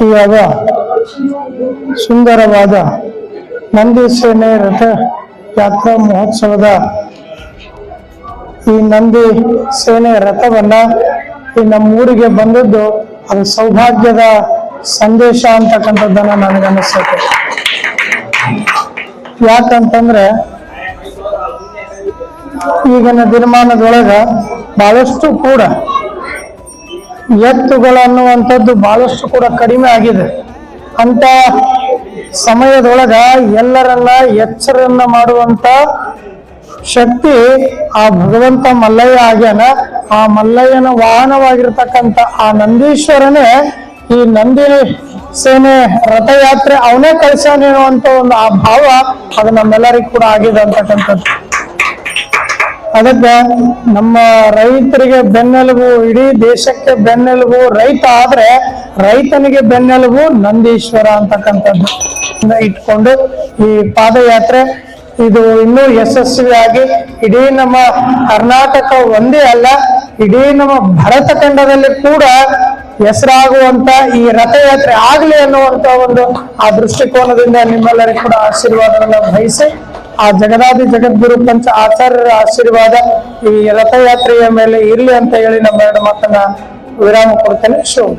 ಇವಾಗ ಸುಂದರವಾದ ನಂದಿ ಸೇನೆ ರಥ ಯಾತ್ರಾ ಮಹೋತ್ಸವದ ಈ ನಂದಿ ಸೇನೆ ರಥವನ್ನ ಈ ನಮ್ಮೂರಿಗೆ ಬಂದದ್ದು ಅದು ಸೌಭಾಗ್ಯದ ಸಂದೇಶ ಅಂತಕ್ಕಂಥದ್ದನ್ನ ನನಗನ್ನಿಸ್ತದೆ. ಯಾಕಂತಂದ್ರೆ ಈಗಿನ ದಿನಮಾನದೊಳಗ ಬಹಳಷ್ಟು ಕೂಡ ಎತ್ತುಗಳನ್ನುವಂಥದ್ದು ಬಹಳಷ್ಟು ಕೂಡ ಕಡಿಮೆ ಆಗಿದೆ. ಅಂತ ಸಮಯದೊಳಗ ಎಲ್ಲರನ್ನ ಎಚ್ಚರನ್ನ ಮಾಡುವಂತ ಶಕ್ತಿ ಆ ಭಗವಂತ ಮಲ್ಲಯ್ಯ ಆಗ್ಯಾನ. ಆ ಮಲ್ಲಯ್ಯನ ವಾಹನವಾಗಿರ್ತಕ್ಕಂಥ ಆ ನಂದೀಶ್ವರನೇ ಈ ನಂದಿ ಸೇನೆ ರಥಯಾತ್ರೆ ಅವನೇ ಕಳಿಸ್ಯಾನೇನೋ ಅಂತ ಒಂದು ಆ ಭಾವ ಅದು ನಮ್ಮೆಲ್ಲರಿಗೂ ಕೂಡ ಆಗಿದೆ ಅಂತಕ್ಕಂಥದ್ದು. ಅದಕ್ಕೆ ನಮ್ಮ ರೈತರಿಗೆ ಬೆನ್ನೆಲುಬು, ಇಡೀ ದೇಶಕ್ಕೆ ಬೆನ್ನೆಲುಬು ರೈತ ಆದ್ರೆ ರೈತನಿಗೆ ಬೆನ್ನೆಲುಬು ನಂದೀಶ್ವರ ಅಂತಕ್ಕಂಥದ್ದು ಇಟ್ಕೊಂಡು ಈ ಪಾದಯಾತ್ರೆ ಇದು ಇನ್ನೂ ಯಶಸ್ವಿಯಾಗಿ ಇಡೀ ನಮ್ಮ ಕರ್ನಾಟಕ ಒಂದೇ ಅಲ್ಲ, ಇಡೀ ನಮ್ಮ ಭರತ ಖಂಡದಲ್ಲಿ ಕೂಡ ಹೆಸರಾಗುವಂತ ಈ ರಥಯಾತ್ರೆ ಆಗ್ಲಿ ಅನ್ನುವಂತ ಒಂದು ಆ ದೃಷ್ಟಿಕೋನದಿಂದ ನಿಮ್ಮೆಲ್ಲರಿಗೂ ಕೂಡ ಆಶೀರ್ವಾದಗಳನ್ನ ವಹಿಸಿ ಆ ಜಗದಾದಿ ಜಗದ್ಗುರು ಪಂಚ ಆಚಾರ್ಯರ ಆಶೀರ್ವಾದ ಈ ರಥಯಾತ್ರೆಯ ಮೇಲೆ ಇರ್ಲಿ ಅಂತ ಹೇಳಿ ನಮ್ಮ ಎರಡು ಮಾತನ್ನ ವಿರಾಮ ಕೊಡ್ತೇನೆ. ಶುಭ.